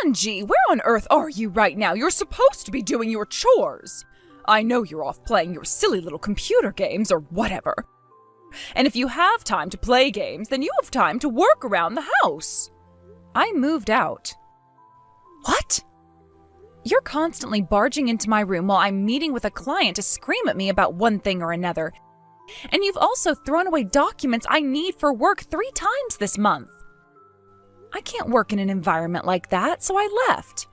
Angie, where on earth are you right now? You're supposed to be doing your chores. I know you're off playing your silly little computer games or whatever. And if you have time to play games, then you have time to work around the house. I moved out. What? You're constantly barging into my room while I'm meeting with a client to scream at me about one thing or another. And you've also thrown away documents I need for work 3 times this month. I can't work in an environment like that, so I left.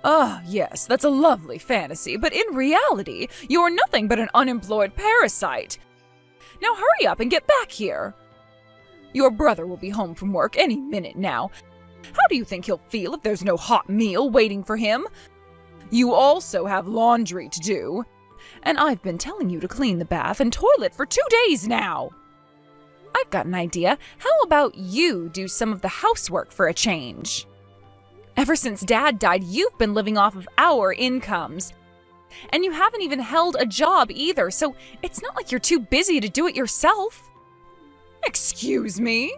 Ah, yes, that's a lovely fantasy, but in reality, you're nothing but an unemployed parasite. Now hurry up and get back here. Your brother will be home from work any minute now. How do you think he'll feel if there's no hot meal waiting for him? You also have laundry to do. And I've been telling you to clean the bath and toilet for 2 days now. I've got an idea. How about you do some of the housework for a change? Ever since Dad died, you've been living off of our incomes. And you haven't even held a job either, so it's not like you're too busy to do it yourself. Excuse me?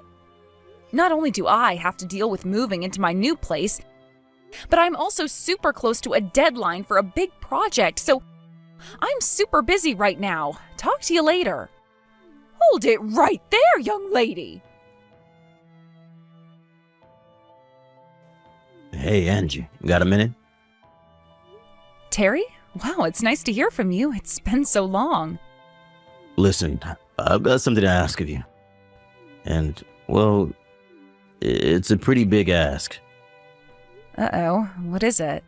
Not only do I have to deal with moving into my new place, but I'm also super close to a deadline for a big project, so I'm super busy right now. Talk to you later. Hold it right there, young lady. Hey, Angie, got a minute? Terry? Wow, it's nice to hear from you. It's been so long. Listen, I've got something to ask of you. And, well, it's a pretty big ask. Uh-oh, what is it?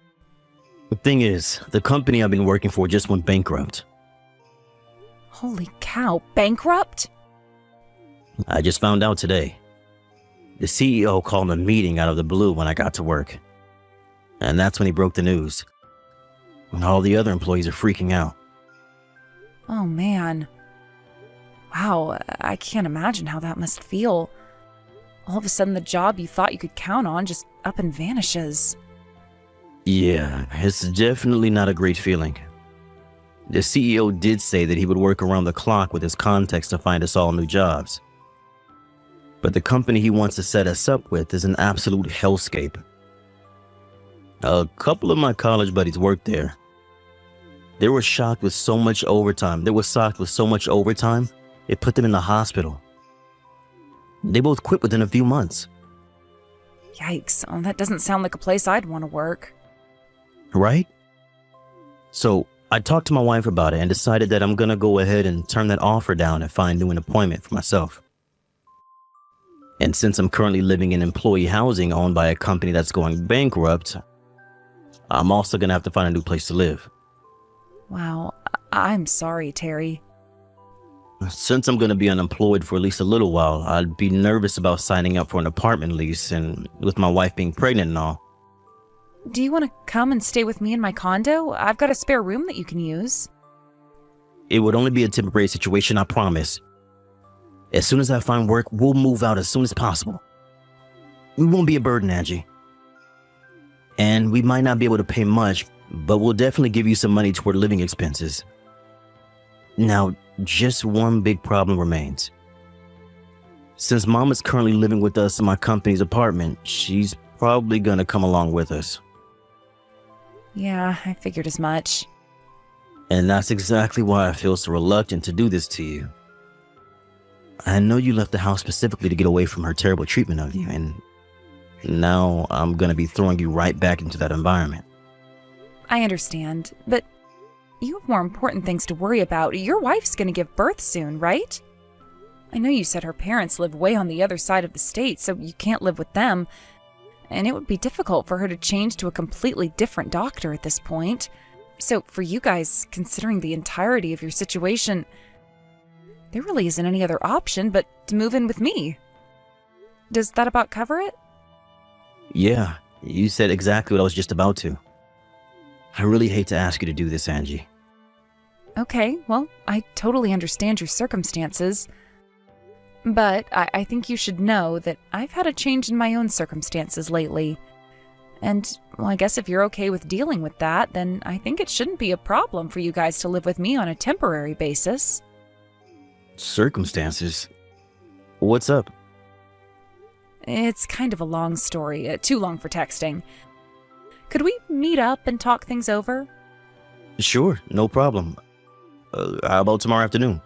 The thing is, the company I've been working for just went bankrupt. Holy cow, bankrupt? I just found out today. The CEO called a meeting out of the blue when I got to work. And that's when he broke the news. And all the other employees are freaking out. Oh man. Wow, I can't imagine how that must feel. All of a sudden the job you thought you could count on just up and vanishes. Yeah, it's definitely not a great feeling. The CEO did say that he would work around the clock with his contacts to find us all new jobs. But the company he wants to set us up with is an absolute hellscape. A couple of my college buddies worked there. They were shocked with so much overtime. It put them in the hospital. They both quit within a few months. Yikes, oh, that doesn't sound like a place I'd want to work. Right? So I talked to my wife about it and decided that I'm gonna go ahead and turn that offer down and find new an appointment for myself. And since I'm currently living in employee housing owned by a company that's going bankrupt, I'm also gonna have to find a new place to live. Wow, I'm sorry, Terry. Since I'm gonna be unemployed for at least a little while, I'd be nervous about signing up for an apartment lease, and with my wife being pregnant and all. Do you want to come and stay with me in my condo? I've got a spare room that you can use. It would only be a temporary situation, I promise. As soon as I find work, we'll move out as soon as possible. We won't be a burden, Angie. And we might not be able to pay much, but we'll definitely give you some money toward living expenses. Now, just one big problem remains. Since Mom is currently living with us in my company's apartment, she's probably gonna come along with us. Yeah, I figured as much. And that's exactly why I feel so reluctant to do this to you. I know you left the house specifically to get away from her terrible treatment of you, and now I'm gonna be throwing you right back into that environment. I understand, but you have more important things to worry about. Your wife's gonna give birth soon, right? I know you said her parents live way on the other side of the state, so you can't live with them. And it would be difficult for her to change to a completely different doctor at this point. So for you guys, considering the entirety of your situation, there really isn't any other option but to move in with me. Does that about cover it? Yeah, you said exactly what I was just about to. I really hate to ask you to do this, Angie. Okay, well, I totally understand your circumstances. But I think you should know that I've had a change in my own circumstances lately. And, well, I guess if you're okay with dealing with that, then I think it shouldn't be a problem for you guys to live with me on a temporary basis. Circumstances? What's up? It's kind of a long story, too long for texting. Could we meet up and talk things over? Sure, no problem. How about tomorrow afternoon?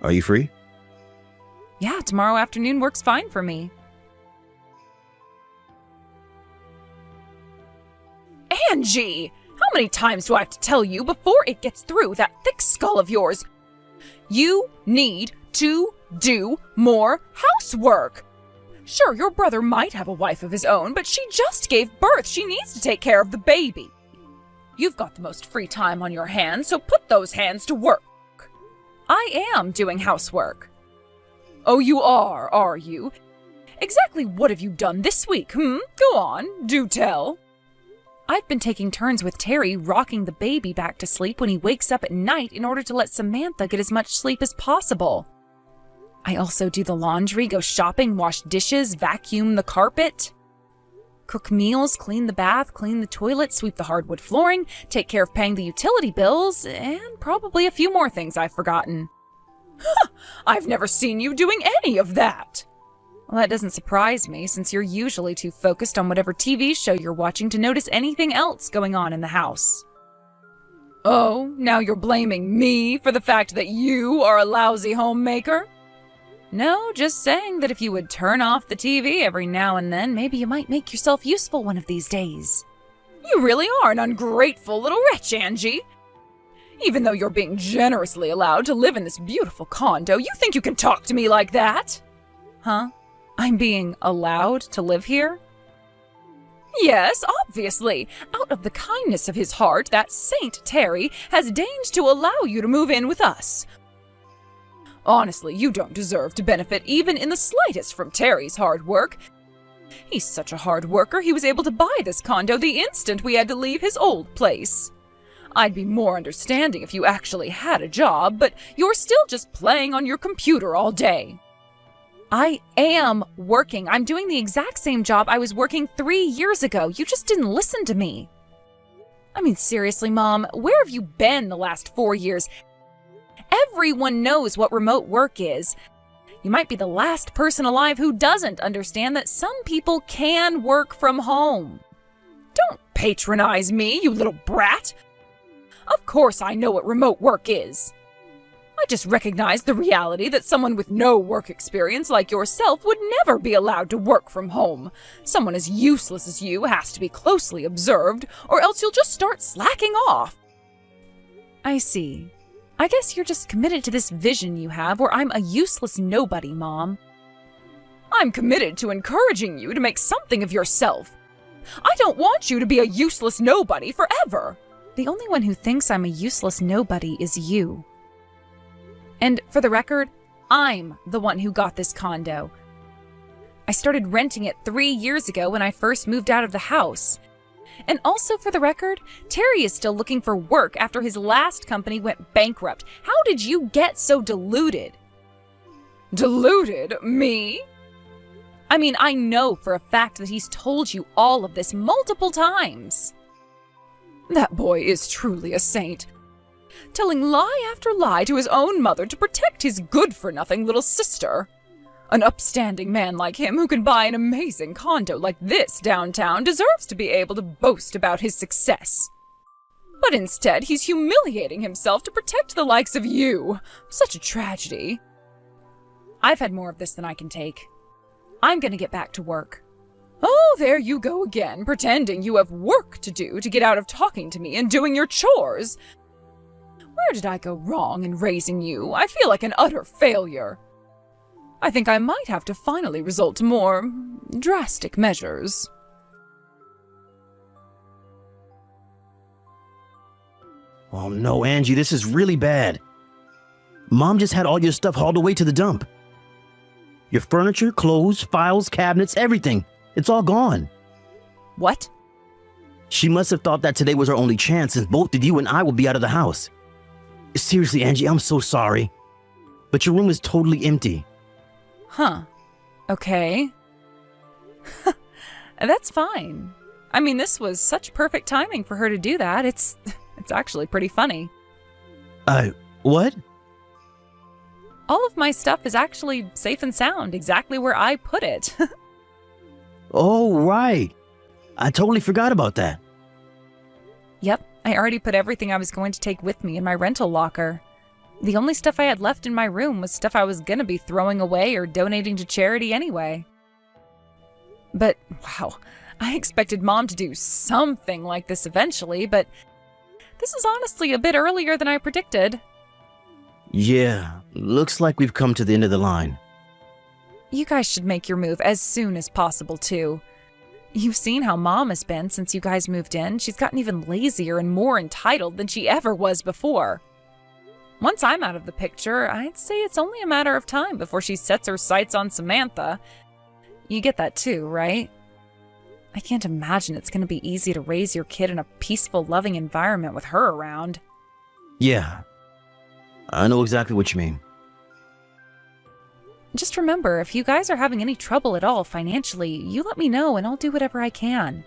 Are you free? Yeah, tomorrow afternoon works fine for me. Angie! How many times do I have to tell you before it gets through that thick skull of yours? You need to do more housework. Sure, your brother might have a wife of his own, but she just gave birth. She needs to take care of the baby. You've got the most free time on your hands, so put those hands to work. I am doing housework. Oh, you are you? Exactly what have you done this week, Go on, do tell. I've been taking turns with Terry rocking the baby back to sleep when he wakes up at night in order to let Samantha get as much sleep as possible. I also do the laundry, go shopping, wash dishes, vacuum the carpet, cook meals, clean the bath, clean the toilet, sweep the hardwood flooring, take care of paying the utility bills, and probably a few more things I've forgotten. I've never seen you doing any of that. Well, that doesn't surprise me, since you're usually too focused on whatever TV show you're watching to notice anything else going on in the house. Oh, now you're blaming me for the fact that you are a lousy homemaker? No, just saying that if you would turn off the TV every now and then, maybe you might make yourself useful one of these days. You really are an ungrateful little wretch, Angie. Even though you're being generously allowed to live in this beautiful condo, you think you can talk to me like that? Huh? I'm being allowed to live here? Yes, obviously. Out of the kindness of his heart, that Saint Terry has deigned to allow you to move in with us. Honestly, you don't deserve to benefit even in the slightest from Terry's hard work. He's such a hard worker, he was able to buy this condo the instant we had to leave his old place. I'd be more understanding if you actually had a job, but you're still just playing on your computer all day. I am working. I'm doing the exact same job I was working 3 years ago. You just didn't listen to me. I mean, seriously, Mom, where have you been the last 4 years? Everyone knows what remote work is. You might be the last person alive who doesn't understand that some people can work from home. Don't patronize me, you little brat. Of course I know what remote work is. I just recognize the reality that someone with no work experience like yourself would never be allowed to work from home. Someone as useless as you has to be closely observed, or else you'll just start slacking off. I see. I guess you're just committed to this vision you have where I'm a useless nobody, Mom. I'm committed to encouraging you to make something of yourself. I don't want you to be a useless nobody forever. The only one who thinks I'm a useless nobody is you. And for the record, I'm the one who got this condo. I started renting it 3 years ago when I first moved out of the house. And also for the record, Terry is still looking for work after his last company went bankrupt. How did you get so deluded? Deluded? Me? I mean, I know for a fact that he's told you all of this multiple times. That boy is truly a saint. Telling lie after lie to his own mother to protect his good-for-nothing little sister. An upstanding man like him who can buy an amazing condo like this downtown deserves to be able to boast about his success. But instead, he's humiliating himself to protect the likes of you. Such a tragedy. I've had more of this than I can take. I'm gonna get back to work. Oh, there you go again, pretending you have work to do to get out of talking to me and doing your chores. Where did I go wrong in raising you? I feel like an utter failure. I think I might have to finally resort to more drastic measures. Oh no, Angie, this is really bad. Mom just had all your stuff hauled away to the dump. Your furniture, clothes, files, cabinets, everything. It's all gone. What? She must have thought that today was her only chance since both of you and I will be out of the house. Seriously, Angie, I'm so sorry. But your room is totally empty. Huh. Okay. That's fine. I mean, this was such perfect timing for her to do that. It's actually pretty funny. What? All of my stuff is actually safe and sound, exactly where I put it. Oh, right. I totally forgot about that. Yep, I already put everything I was going to take with me in my rental locker. The only stuff I had left in my room was stuff I was gonna be throwing away or donating to charity anyway. But, wow, I expected Mom to do something like this eventually, but this is honestly a bit earlier than I predicted. Yeah, looks like we've come to the end of the line. You guys should make your move as soon as possible, too. You've seen how Mom has been since you guys moved in. She's gotten even lazier and more entitled than she ever was before. Once I'm out of the picture, I'd say it's only a matter of time before she sets her sights on Samantha. You get that too, right? I can't imagine it's going to be easy to raise your kid in a peaceful, loving environment with her around. Yeah, I know exactly what you mean. Just remember, if you guys are having any trouble at all financially, you let me know and I'll do whatever I can.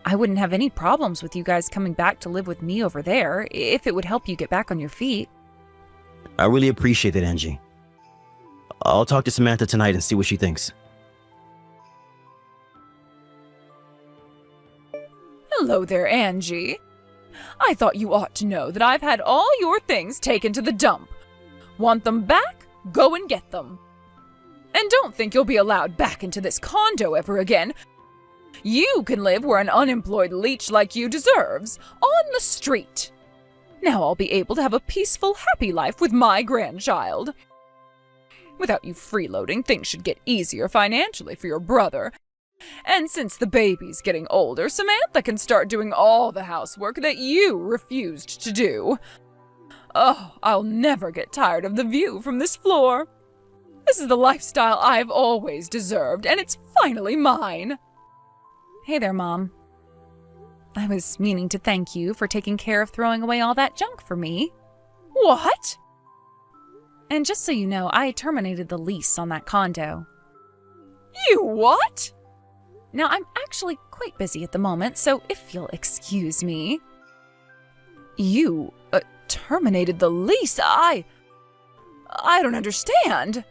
I wouldn't have any problems with you guys coming back to live with me over there, if it would help you get back on your feet. I really appreciate that, Angie. I'll talk to Samantha tonight and see what she thinks. Hello there, Angie. I thought you ought to know that I've had all your things taken to the dump. Want them back? Go and get them. And don't think you'll be allowed back into this condo ever again. You can live where an unemployed leech like you deserves, on the street. Now I'll be able to have a peaceful, happy life with my grandchild. Without you freeloading, things should get easier financially for your brother. And since the baby's getting older, Samantha can start doing all the housework that you refused to do. Oh, I'll never get tired of the view from this floor. This is the lifestyle I've always deserved, and it's finally mine. Hey there, Mom. I was meaning to thank you for taking care of throwing away all that junk for me. What? And just so you know, I terminated the lease on that condo. You what? Now, I'm actually quite busy at the moment, so if you'll excuse me. You terminated the lease? I don't understand.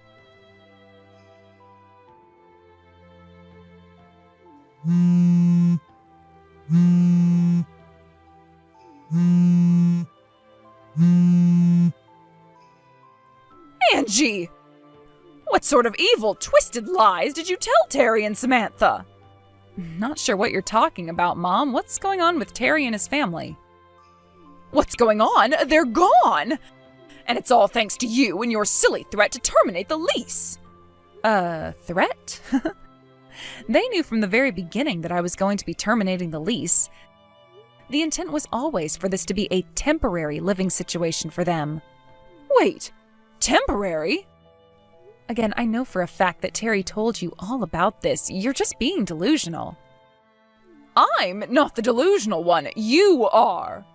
Angie! What sort of evil, twisted lies did you tell Terry and Samantha? Not sure what you're talking about, Mom. What's going on with Terry and his family? What's going on? They're gone! And it's all thanks to you and your silly threat to terminate the lease. Threat? They knew from the very beginning that I was going to be terminating the lease. The intent was always for this to be a temporary living situation for them. Wait, temporary? Again, I know for a fact that Terry told you all about this. You're just being delusional. I'm not the delusional one. You are.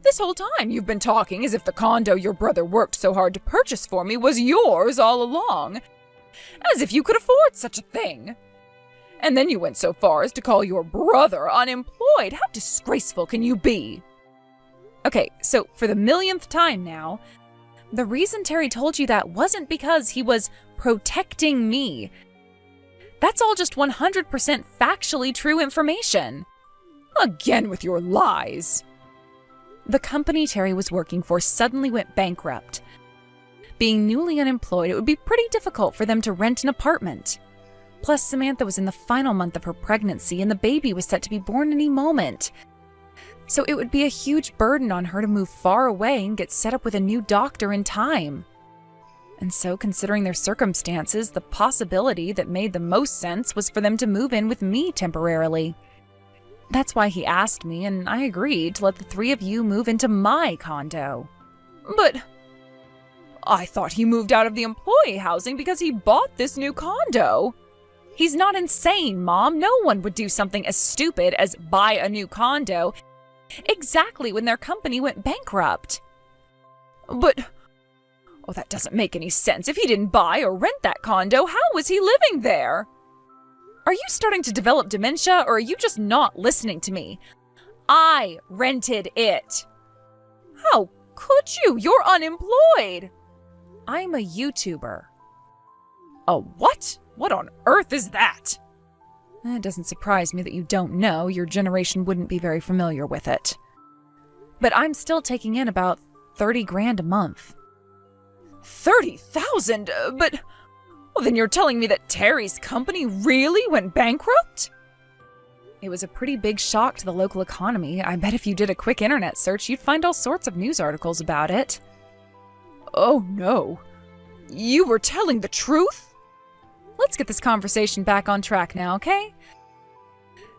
This whole time you've been talking as if the condo your brother worked so hard to purchase for me was yours all along. As if you could afford such a thing. And then you went so far as to call your brother unemployed. How disgraceful can you be? Okay, so for the millionth time now, the reason Terry told you that wasn't because he was protecting me. That's all just 100% factually true information. Again with your lies. The company Terry was working for suddenly went bankrupt. Being newly unemployed, it would be pretty difficult for them to rent an apartment. Plus, Samantha was in the final month of her pregnancy and the baby was set to be born any moment. So it would be a huge burden on her to move far away and get set up with a new doctor in time. And so, considering their circumstances, the possibility that made the most sense was for them to move in with me temporarily. That's why he asked me, and I agreed to let the three of you move into my condo. But I thought he moved out of the employee housing because he bought this new condo. He's not insane, Mom. No one would do something as stupid as buy a new condo exactly when their company went bankrupt. But, that doesn't make any sense. If he didn't buy or rent that condo, how was he living there? Are you starting to develop dementia, or are you just not listening to me? I rented it. How could you? You're unemployed. I'm a YouTuber. A what? What on earth is that? It doesn't surprise me that you don't know. Your generation wouldn't be very familiar with it. But I'm still taking in about 30 grand a month. 30,000? But... Well, then you're telling me that Terry's company really went bankrupt? It was a pretty big shock to the local economy. I bet if you did a quick internet search, you'd find all sorts of news articles about it. Oh no. You were telling the truth? Let's get this conversation back on track now, okay?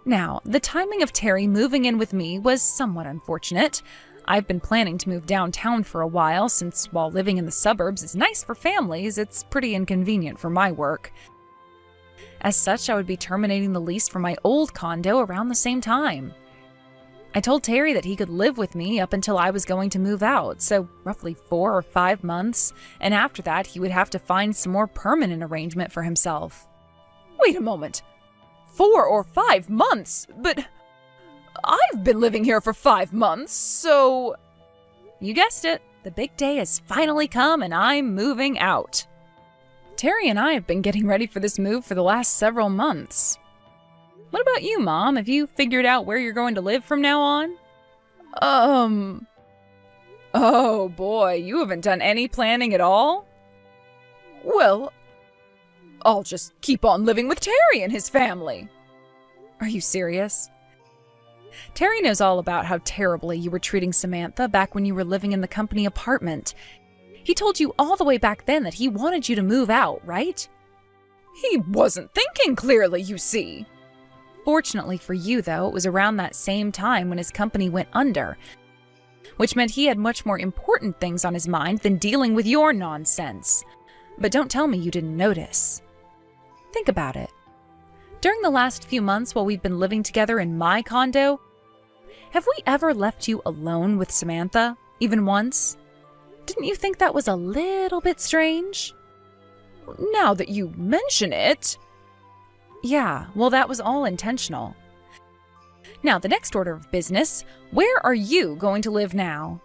Now, the timing of Terry moving in with me was somewhat unfortunate. I've been planning to move downtown for a while, since while living in the suburbs is nice for families, it's pretty inconvenient for my work. As such, I would be terminating the lease for my old condo around the same time. I told Terry that he could live with me up until I was going to move out, so roughly 4 or 5 months, and after that he would have to find some more permanent arrangement for himself. Wait a moment. 4 or 5 months? But I've been living here for 5 months, so... You guessed it. The big day has finally come and I'm moving out. Terry and I have been getting ready for this move for the last several months. What about you, Mom? Have you figured out where you're going to live from now on? Oh boy, you haven't done any planning at all? Well, I'll just keep on living with Terry and his family. Are you serious? Terry knows all about how terribly you were treating Samantha back when you were living in the company apartment. He told you all the way back then that he wanted you to move out, right? He wasn't thinking clearly, you see. Fortunately for you, though, it was around that same time when his company went under, which meant he had much more important things on his mind than dealing with your nonsense. But don't tell me you didn't notice. Think about it. During the last few months while we've been living together in my condo, have we ever left you alone with Samantha, even once? Didn't you think that was a little bit strange? Now that you mention it... Yeah, well, that was all intentional. Now, the next order of business, where are you going to live now?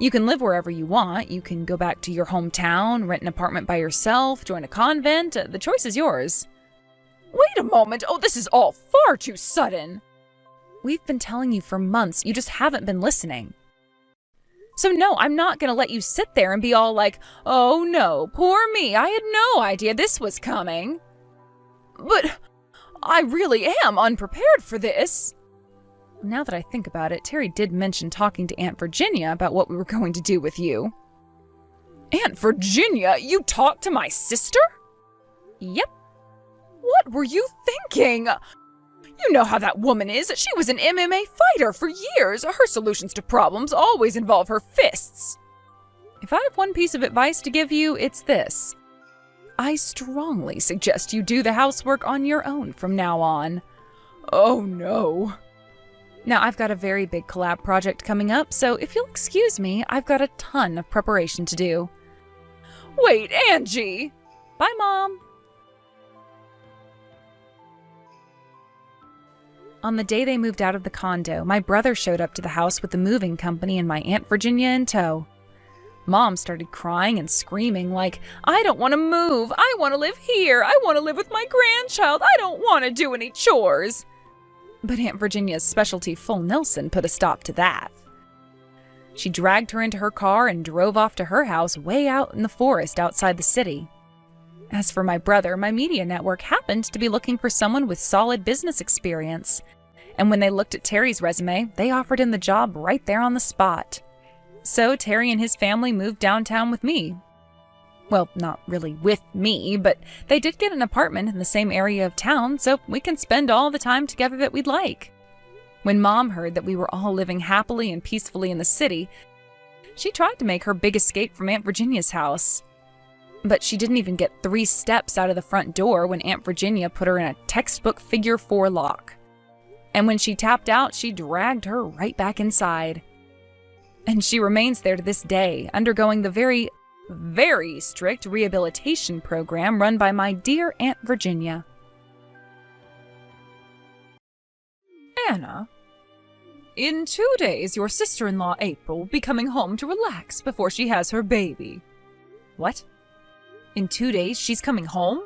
You can live wherever you want. You can go back to your hometown, rent an apartment by yourself, join a convent. The choice is yours. Wait a moment. Oh, this is all far too sudden. We've been telling you for months. You just haven't been listening. So no, I'm not going to let you sit there and be all like, oh no, poor me. I had no idea this was coming. But I really am unprepared for this. Now that I think about it, Terry did mention talking to Aunt Virginia about what we were going to do with you. Aunt Virginia? You talked to my sister? Yep. What were you thinking? You know how that woman is. She was an MMA fighter for years. Her solutions to problems always involve her fists. If I have one piece of advice to give you, it's this. I strongly suggest you do the housework on your own from now on. Oh no. Now, I've got a very big collab project coming up, so if you'll excuse me, I've got a ton of preparation to do. Wait, Angie! Bye, Mom! On the day they moved out of the condo, my brother showed up to the house with the moving company and my Aunt Virginia in tow. Mom started crying and screaming like, I don't want to move. I want to live here. I want to live with my grandchild. I don't want to do any chores. But Aunt Virginia's specialty full Nelson put a stop to that. She dragged her into her car and drove off to her house way out in the forest outside the city. As for my brother, my media network happened to be looking for someone with solid business experience. And when they looked at Terry's resume, they offered him the job right there on the spot. So Terry and his family moved downtown with me. Well, not really with me, but they did get an apartment in the same area of town, so we can spend all the time together that we'd like. When Mom heard that we were all living happily and peacefully in the city, she tried to make her big escape from Aunt Virginia's house. But she didn't even get 3 steps out of the front door when Aunt Virginia put her in a textbook figure 4 lock. And when she tapped out, she dragged her right back inside. And she remains there to this day, undergoing the very, very strict rehabilitation program run by my dear Aunt Virginia. Anna, in 2 days, your sister-in-law April will be coming home to relax before she has her baby. What? In 2 days, she's coming home?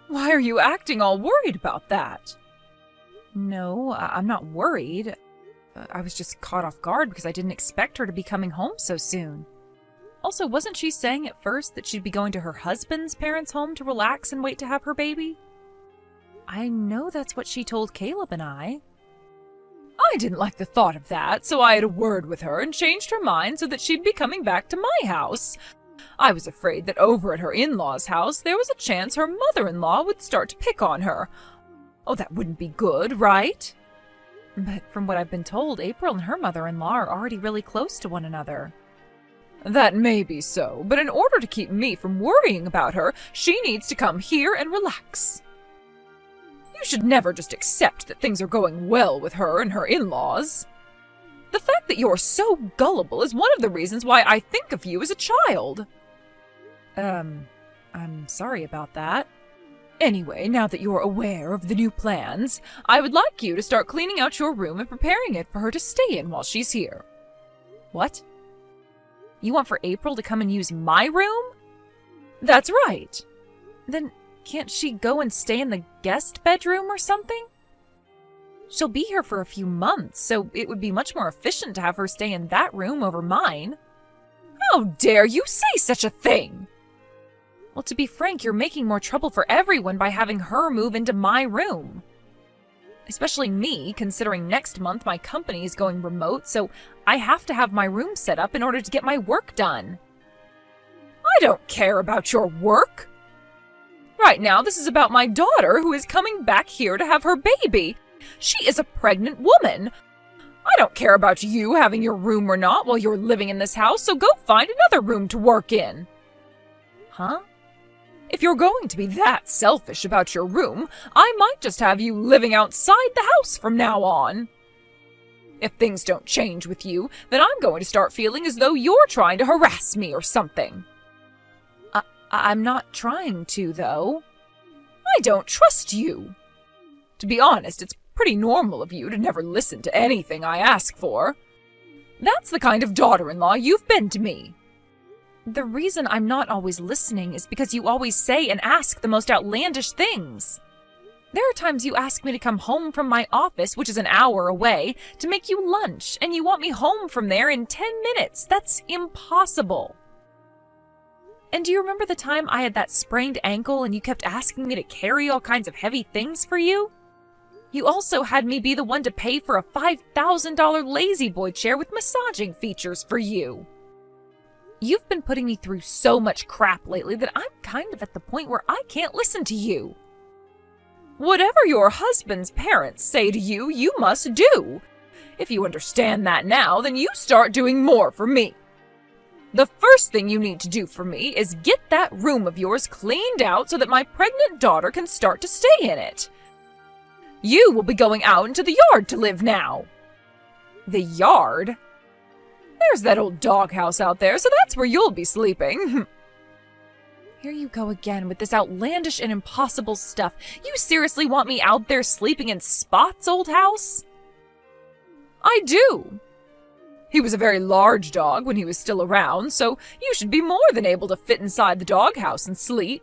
Why are you acting all worried about that? No, I'm not worried. I was just caught off guard because I didn't expect her to be coming home so soon. Also, wasn't she saying at first that she'd be going to her husband's parents' home to relax and wait to have her baby? I know that's what she told Caleb and I. I didn't like the thought of that, so I had a word with her and changed her mind so that she'd be coming back to my house. I was afraid that over at her in-laws' house there was a chance her mother-in-law would start to pick on her. Oh, that wouldn't be good, right? But from what I've been told, April and her mother-in-law are already really close to one another. That may be so, but in order to keep me from worrying about her, she needs to come here and relax. You should never just accept that things are going well with her and her in-laws. The fact that you're so gullible is one of the reasons why I think of you as a child. I'm sorry about that. Anyway, now that you're aware of the new plans, I would like you to start cleaning out your room and preparing it for her to stay in while she's here. What? You want for April to come and use my room? That's right. Then can't she go and stay in the guest bedroom or something? She'll be here for a few months, so it would be much more efficient to have her stay in that room over mine. How dare you say such a thing? Well, to be frank, you're making more trouble for everyone by having her move into my room. Especially me, considering next month my company is going remote, so I have to have my room set up in order to get my work done. I don't care about your work. Right now, this is about my daughter who is coming back here to have her baby. She is a pregnant woman. I don't care about you having your room or not while you're living in this house, so go find another room to work in. Huh? If you're going to be that selfish about your room, I might just have you living outside the house from now on. If things don't change with you, then I'm going to start feeling as though you're trying to harass me or something. I'm not trying to, though. I don't trust you. To be honest, it's pretty normal of you to never listen to anything I ask for. That's the kind of daughter-in-law you've been to me. The reason I'm not always listening is because you always say and ask the most outlandish things. There are times you ask me to come home from my office, which is an hour away, to make you lunch, and you want me home from there in 10 minutes. That's impossible. And do you remember the time I had that sprained ankle and you kept asking me to carry all kinds of heavy things for you? You also had me be the one to pay for a $5,000 lazy boy chair with massaging features for you. You've been putting me through so much crap lately that I'm kind of at the point where I can't listen to you. Whatever your husband's parents say to you, you must do. If you understand that now, then you start doing more for me. The first thing you need to do for me is get that room of yours cleaned out so that my pregnant daughter can start to stay in it. You will be going out into the yard to live now. The yard? There's that old doghouse out there, so that's where you'll be sleeping. Here you go again with this outlandish and impossible stuff. You seriously want me out there sleeping in Spot's old house? I do. He was a very large dog when he was still around, so you should be more than able to fit inside the doghouse and sleep.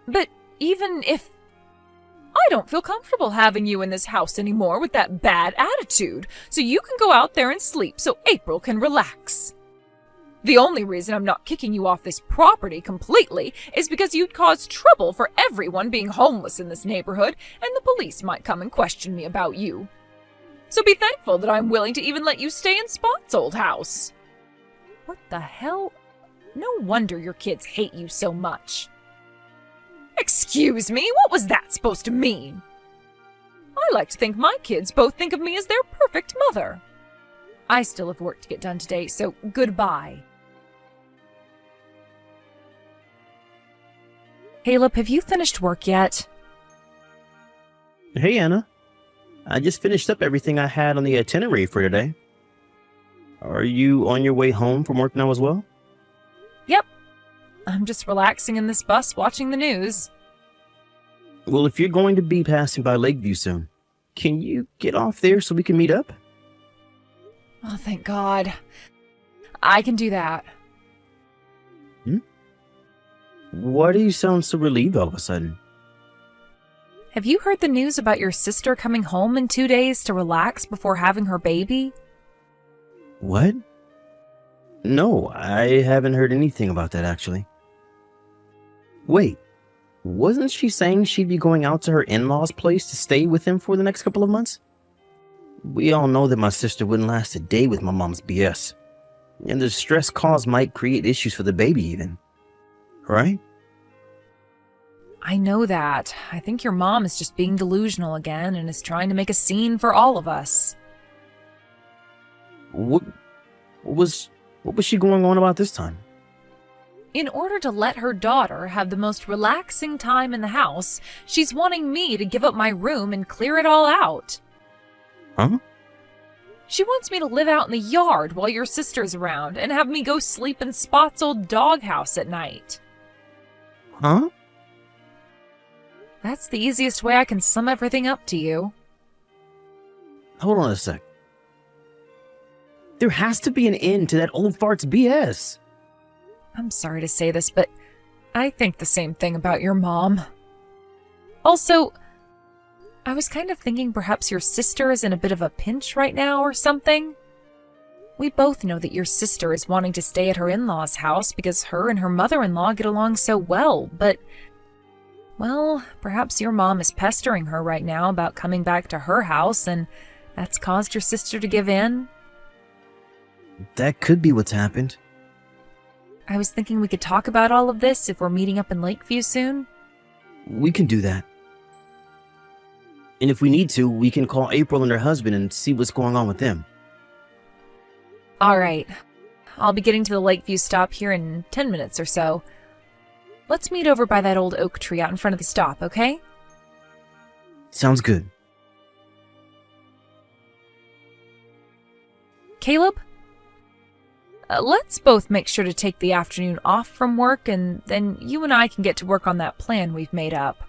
But even if... I don't feel comfortable having you in this house anymore with that bad attitude, so you can go out there and sleep so April can relax. The only reason I'm not kicking you off this property completely is because you'd cause trouble for everyone being homeless in this neighborhood, and the police might come and question me about you. So be thankful that I'm willing to even let you stay in Spot's old house. What the hell? No wonder your kids hate you so much. Excuse me, what was that supposed to mean? I like to think my kids both think of me as their perfect mother. I still have work to get done today, so goodbye. Caleb, have you finished work yet? Hey, Anna. I just finished up everything I had on the itinerary for today. Are you on your way home from work now as well? Yep. I'm just relaxing in this bus watching the news. Well, if you're going to be passing by Lakeview soon, can you get off there so we can meet up? Oh, thank God. I can do that. Why do you sound so relieved all of a sudden? Have you heard the news about your sister coming home in 2 days to relax before having her baby? What? No, I haven't heard anything about that actually. Wait, wasn't she saying she'd be going out to her in-laws' place to stay with him for the next couple of months? We all know that my sister wouldn't last a day with my mom's BS. And the stress caused might create issues for the baby even. Right? I know that. I think your mom is just being delusional again and is trying to make a scene for all of us. What was she going on about this time? In order to let her daughter have the most relaxing time in the house, she's wanting me to give up my room and clear it all out. Huh? She wants me to live out in the yard while your sister's around and have me go sleep in Spot's old doghouse at night. Huh? That's the easiest way I can sum everything up to you. Hold on a sec. There has to be an end to that old fart's BS. I'm sorry to say this, but I think the same thing about your mom. Also, I was kind of thinking perhaps your sister is in a bit of a pinch right now or something. We both know that your sister is wanting to stay at her in-laws' house because her and her mother-in-law get along so well, but, well, perhaps your mom is pestering her right now about coming back to her house, and that's caused your sister to give in. That could be what's happened. I was thinking we could talk about all of this if we're meeting up in Lakeview soon. We can do that. And if we need to, we can call April and her husband and see what's going on with them. All right. I'll be getting to the Lakeview stop here in 10 minutes or so. Let's meet over by that old oak tree out in front of the stop, okay? Sounds good. Caleb? Let's both make sure to take the afternoon off from work, and then you and I can get to work on that plan we've made up.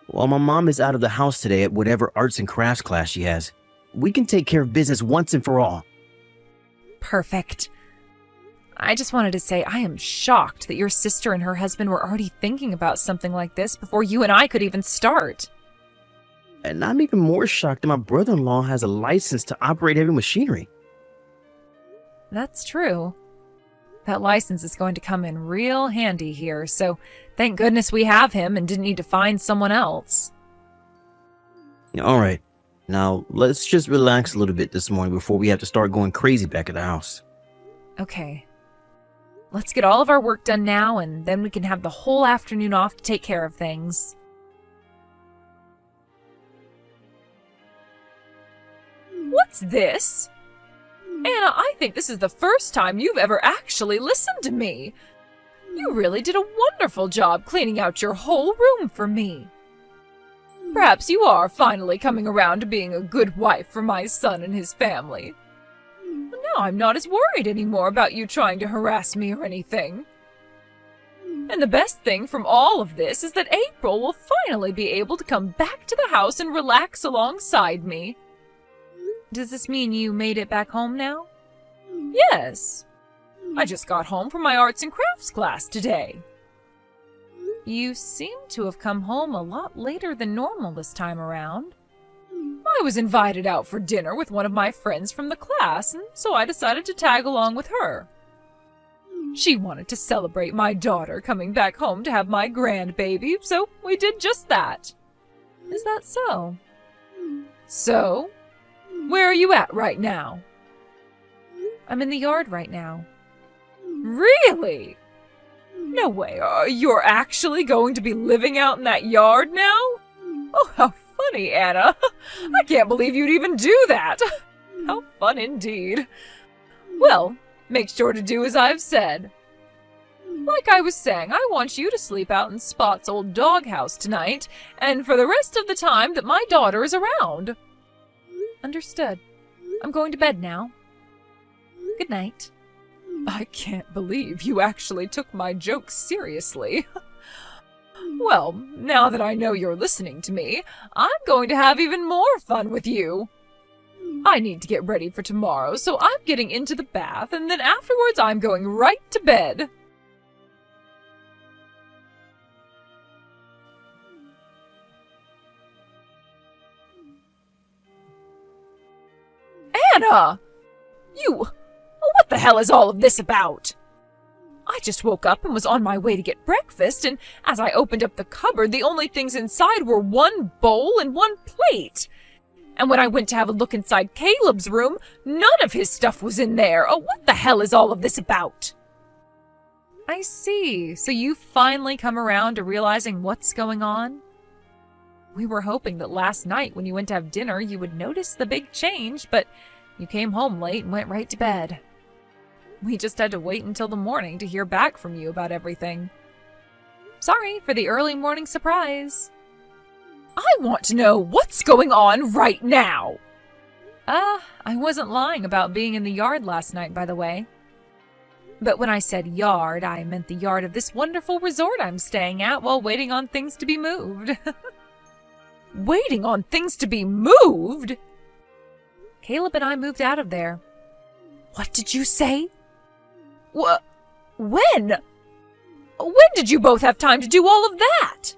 While my mom is out of the house today at whatever arts and crafts class she has, we can take care of business once and for all. Perfect. I just wanted to say I am shocked that your sister and her husband were already thinking about something like this before you and I could even start. And I'm even more shocked that my brother-in-law has a license to operate heavy machinery. That's true. That license is going to come in real handy here, so thank goodness we have him and didn't need to find someone else. All right. Now, let's just relax a little bit this morning before we have to start going crazy back at the house. Okay. Let's get all of our work done now, and then we can have the whole afternoon off to take care of things. What's this? Anna, I think this is the first time you've ever actually listened to me. You really did a wonderful job cleaning out your whole room for me. Perhaps you are finally coming around to being a good wife for my son and his family. Now I'm not as worried anymore about you trying to harass me or anything. And the best thing from all of this is that April will finally be able to come back to the house and relax alongside me. Does this mean you made it back home now? Yes. I just got home from my arts and crafts class today. You seem to have come home a lot later than normal this time around. I was invited out for dinner with one of my friends from the class, and so I decided to tag along with her. She wanted to celebrate my daughter coming back home to have my grandbaby, so we did just that. Is that so? So, where are you at right now? I'm in the yard right now. Really? No way, you're actually going to be living out in that yard now? Oh, how funny, Anna. I can't believe you'd even do that. How fun indeed. Well, make sure to do as I've said. Like I was saying, I want you to sleep out in Spot's old doghouse tonight, and for the rest of the time that my daughter is around. Understood. I'm going to bed now. Good night. I can't believe you actually took my joke seriously. Well, now that I know you're listening to me, I'm going to have even more fun with you. I need to get ready for tomorrow, so I'm getting into the bath, and then afterwards I'm going right to bed. Anna! What the hell is all of this about? I just woke up and was on my way to get breakfast, and as I opened up the cupboard, the only things inside were one bowl and one plate. And when I went to have a look inside Caleb's room, none of his stuff was in there. Oh, what the hell is all of this about? I see. So you finally come around to realizing what's going on? We were hoping that last night when you went to have dinner, you would notice the big change, but you came home late and went right to bed. We just had to wait until the morning to hear back from you about everything. Sorry for the early morning surprise. I want to know what's going on right now. I wasn't lying about being in the yard last night, by the way. But when I said yard, I meant the yard of this wonderful resort I'm staying at while waiting on things to be moved. Waiting on things to be moved? Caleb and I moved out of there. What did you say? When? When did you both have time to do all of that?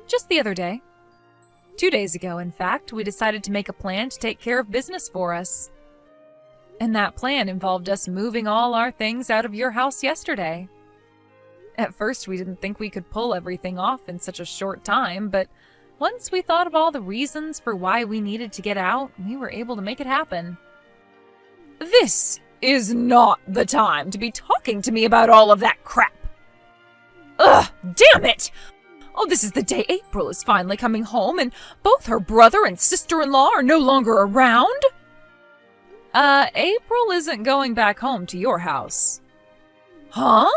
Just the other day. 2 days ago, in fact, we decided to make a plan to take care of business for us. And that plan involved us moving all our things out of your house yesterday. At first, we didn't think we could pull everything off in such a short time, but once we thought of all the reasons for why we needed to get out, we were able to make it happen. This is not the time to be talking to me about all of that crap. Ugh, damn it! Oh, this is the day April is finally coming home and both her brother and sister-in-law are no longer around? April isn't going back home to your house. Huh?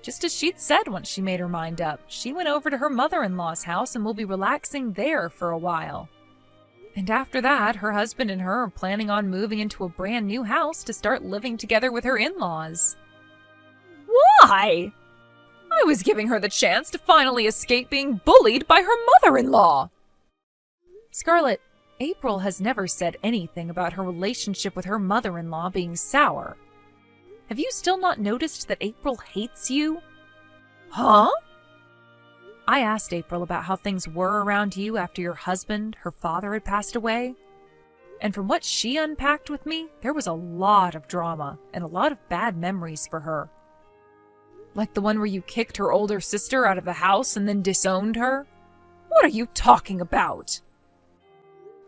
Just as she'd said once she made her mind up, she went over to her mother-in-law's house and will be relaxing there for a while. And after that, her husband and her are planning on moving into a brand new house to start living together with her in-laws. Why? I was giving her the chance to finally escape being bullied by her mother-in-law. Scarlett, April has never said anything about her relationship with her mother-in-law being sour. Have you still not noticed that April hates you? Huh? I asked April about how things were around you after your husband, her father, had passed away. And from what she unpacked with me, there was a lot of drama and a lot of bad memories for her. Like the one where you kicked her older sister out of the house and then disowned her? What are you talking about?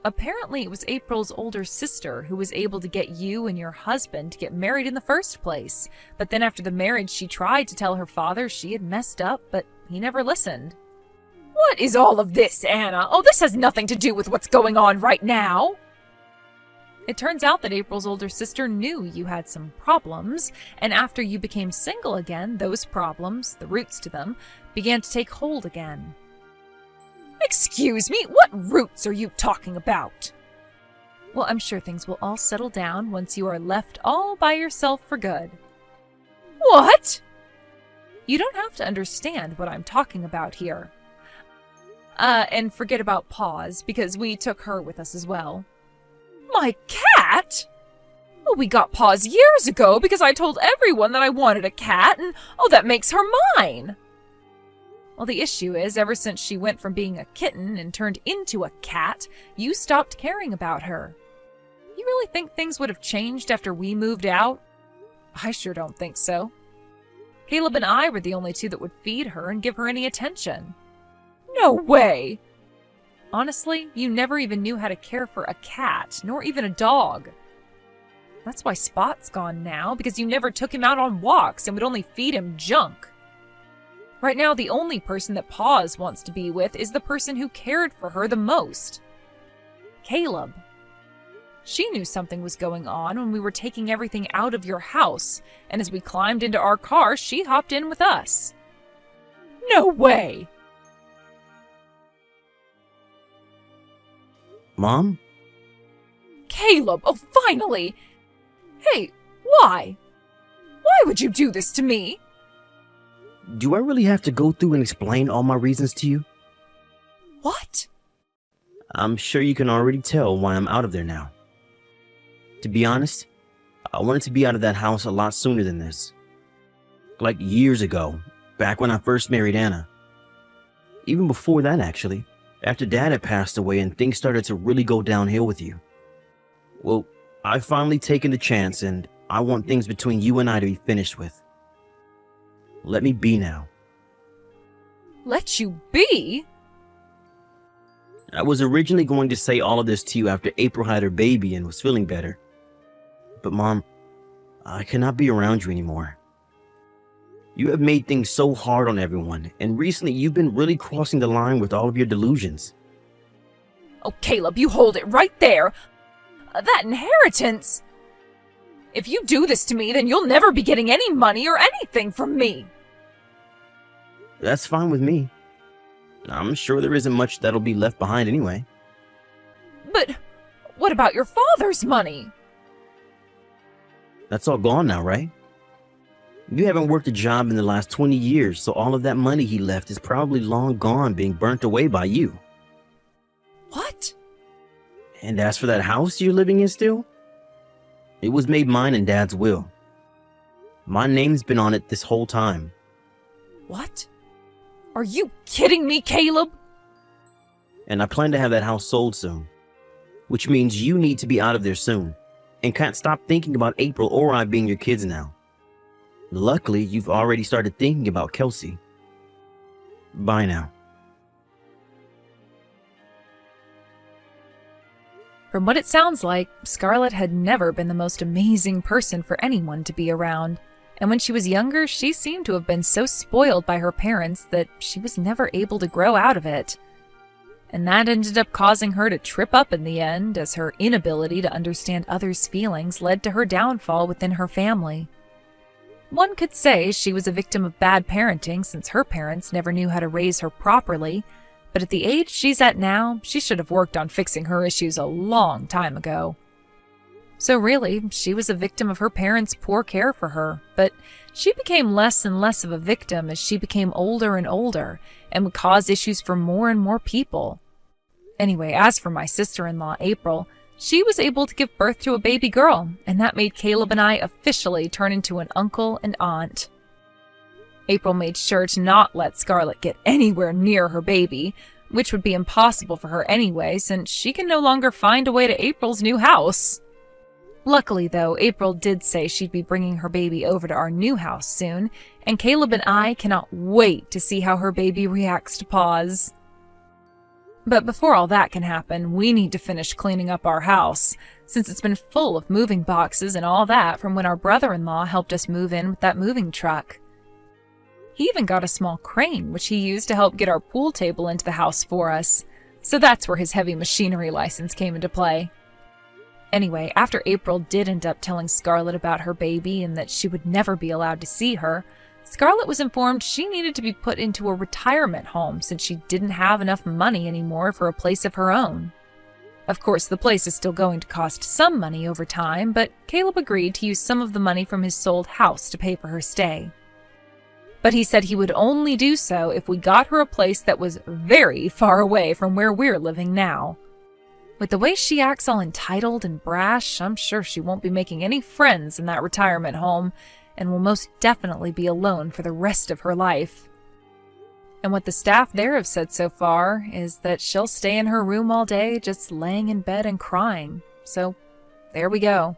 Apparently, it was April's older sister who was able to get you and your husband to get married in the first place. But then after the marriage, she tried to tell her father she had messed up, but he never listened. What is all of this, Anna? Oh, this has nothing to do with what's going on right now. It turns out that April's older sister knew you had some problems, and after you became single again, those problems, the roots to them, began to take hold again. Excuse me, what roots are you talking about? Well, I'm sure things will all settle down once you are left all by yourself for good. What? You don't have to understand what I'm talking about here. And forget about Paws, because we took her with us as well. My cat? Oh, we got Paws years ago because I told everyone that I wanted a cat, and that makes her mine. Well, the issue is, ever since she went from being a kitten and turned into a cat, you stopped caring about her. You really think things would have changed after we moved out? I sure don't think so. Caleb and I were the only two that would feed her and give her any attention. No way! Honestly, you never even knew how to care for a cat, nor even a dog. That's why Spot's gone now, because you never took him out on walks and would only feed him junk. Right now, the only person that Paws wants to be with is the person who cared for her the most. Caleb. She knew something was going on when we were taking everything out of your house, and as we climbed into our car, she hopped in with us. No way! Mom? Caleb, oh finally! Hey, why? Why would you do this to me? Do I really have to go through and explain all my reasons to you? What? I'm sure you can already tell why I'm out of there now. To be honest, I wanted to be out of that house a lot sooner than this. Like years ago, back when I first married Anna. Even before that, actually, after Dad had passed away and things started to really go downhill with you. Well, I've finally taken the chance, and I want things between you and I to be finished with. Let me be now. Let you be? I was originally going to say all of this to you after April had her baby and was feeling better. But Mom, I cannot be around you anymore. You have made things so hard on everyone, and recently you've been really crossing the line with all of your delusions. Oh, Caleb, you hold it right there. That inheritance. If you do this to me, then you'll never be getting any money or anything from me. That's fine with me. I'm sure there isn't much that'll be left behind anyway. But what about your father's money? That's all gone now, right? You haven't worked a job in the last 20 years, so all of that money he left is probably long gone, being burnt away by you. What? And as for that house you're living in still, it was made mine in Dad's will. My name's been on it this whole time. What? Are you kidding me, Caleb? And I plan to have that house sold soon, which means you need to be out of there soon, and can't stop thinking about April or I being your kids now. Luckily, you've already started thinking about Kelsey. Bye now. From what it sounds like, Scarlett had never been the most amazing person for anyone to be around. And when she was younger, she seemed to have been so spoiled by her parents that she was never able to grow out of it. And that ended up causing her to trip up in the end, as her inability to understand others' feelings led to her downfall within her family. One could say she was a victim of bad parenting since her parents never knew how to raise her properly, but at the age she's at now, she should have worked on fixing her issues a long time ago. So really, she was a victim of her parents' poor care for her, but she became less and less of a victim as she became older and older and would cause issues for more and more people. Anyway, as for my sister-in-law, April, she was able to give birth to a baby girl, and that made Caleb and I officially turn into an uncle and aunt. April made sure to not let Scarlett get anywhere near her baby, which would be impossible for her anyway, since she can no longer find a way to April's new house. Luckily, though, April did say she'd be bringing her baby over to our new house soon, and Caleb and I cannot wait to see how her baby reacts to Paws. But before all that can happen, we need to finish cleaning up our house, since it's been full of moving boxes and all that from when our brother-in-law helped us move in with that moving truck. He even got a small crane, which he used to help get our pool table into the house for us, so that's where his heavy machinery license came into play. Anyway, after April did end up telling Scarlett about her baby and that she would never be allowed to see her, Scarlett was informed she needed to be put into a retirement home since she didn't have enough money anymore for a place of her own. Of course, the place is still going to cost some money over time, but Caleb agreed to use some of the money from his sold house to pay for her stay. But he said he would only do so if we got her a place that was very far away from where we're living now. With the way she acts all entitled and brash, I'm sure she won't be making any friends in that retirement home, and will most definitely be alone for the rest of her life. And what the staff there have said so far is that she'll stay in her room all day just laying in bed and crying. So, there we go.